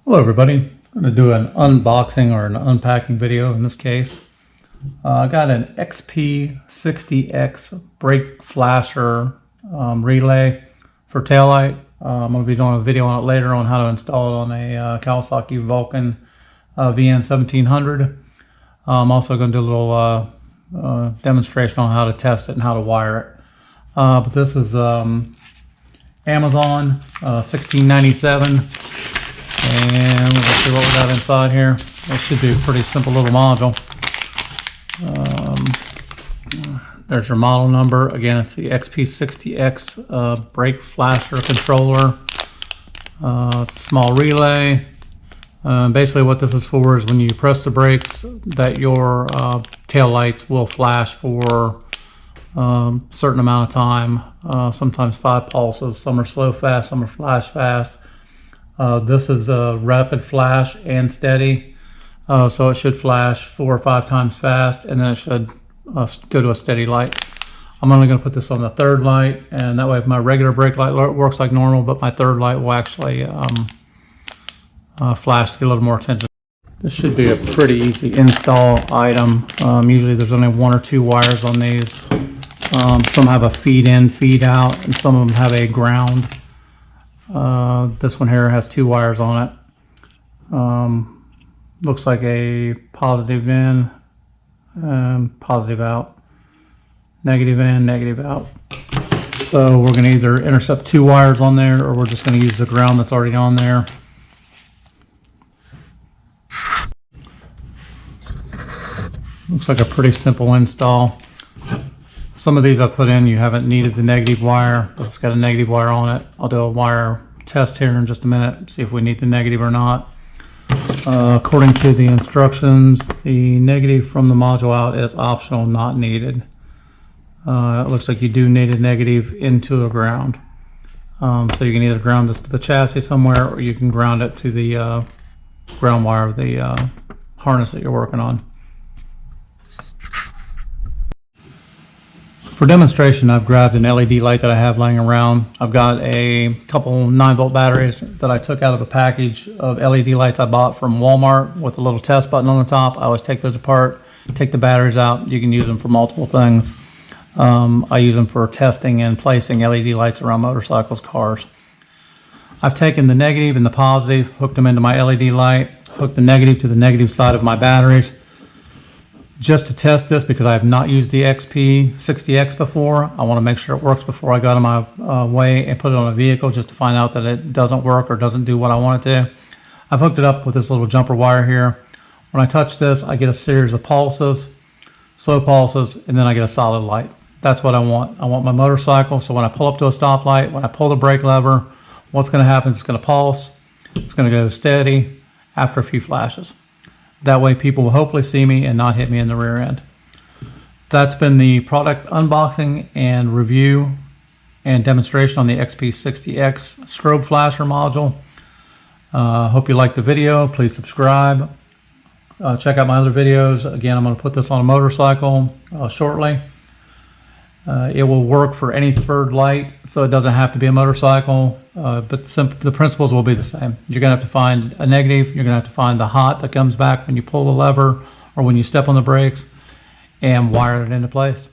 Hello everybody, I'm going to do an unboxing or an unpacking video in this case. I got an XP60X brake flasher relay for taillight. I'm going to be doing a video on it later on how to install it on a Kawasaki Vulcan VN1700. I'm also going to do a little demonstration on how to test it and how to wire it. But this is Amazon $16.97. And let's see what we got inside here. It should be a pretty simple little module. There's your model number. Again, it's the XP60X brake flasher controller. It's a small relay. Basically what this is for is when you press the brakes that your tail lights will flash for a certain amount of time. Sometimes 5 pulses. Some are slow fast, some are flash fast. This is a rapid flash and steady, so it should flash 4 or 5 times fast, and then it should go to a steady light. I'm only going to put this on the third light, and that way if my regular brake light works like normal, but my third light will actually flash to get a little more attention. This should be a pretty easy install item. Usually there's only 1 or 2 wires on these. Some have a feed in, feed out, and some of them have a ground. This one here has 2 wires on it. Looks like a positive in, positive out, negative in, negative out. So we're going to either intercept 2 wires on there, or we're just going to use the ground that's already on there. Looks like a pretty simple install. Some of these I put in, you haven't needed the negative wire. It's got a negative wire on it. I'll do a wire test here in just a minute, see if we need the negative or not. According to the instructions, the negative from the module out is optional, not needed. It looks like you do need a negative into a ground. So you can either ground this to the chassis somewhere, or you can ground it to the ground wire of the harness that you're working on. For demonstration, I've grabbed an LED light that I have laying around. I've got a couple 9-volt batteries that I took out of a package of LED lights I bought from Walmart with a little test button on the top. I always take those apart, take the batteries out. You can use them for multiple things. I use them for testing and placing LED lights around motorcycles, cars. I've taken the negative and the positive, hooked them into my LED light, hooked the negative to the negative side of my batteries. Just to test this, because I have not used the XP60X before, I want to make sure it works before I go out of my way and put it on a vehicle, just to find out that it doesn't work or doesn't do what I want it to. I've hooked it up with this little jumper wire here. When I touch this, I get a series of pulses, slow pulses, and then I get a solid light. That's what I want. I want my motorcycle, so when I pull up to a stoplight, when I pull the brake lever, what's going to happen is it's going to pulse, it's going to go steady after a few flashes. That way people will hopefully see me and not hit me in the rear end. That's been the product unboxing and review and demonstration on the XP60X strobe flasher module. Hope you liked the video. Please subscribe. Check out my other videos. Again, I'm going to put this on a motorcycle shortly. It will work for any third light, so it doesn't have to be a motorcycle, but the principles will be the same. You're going to have to find a negative, you're going to have to find the hot that comes back when you pull the lever or when you step on the brakes, and wire it into place.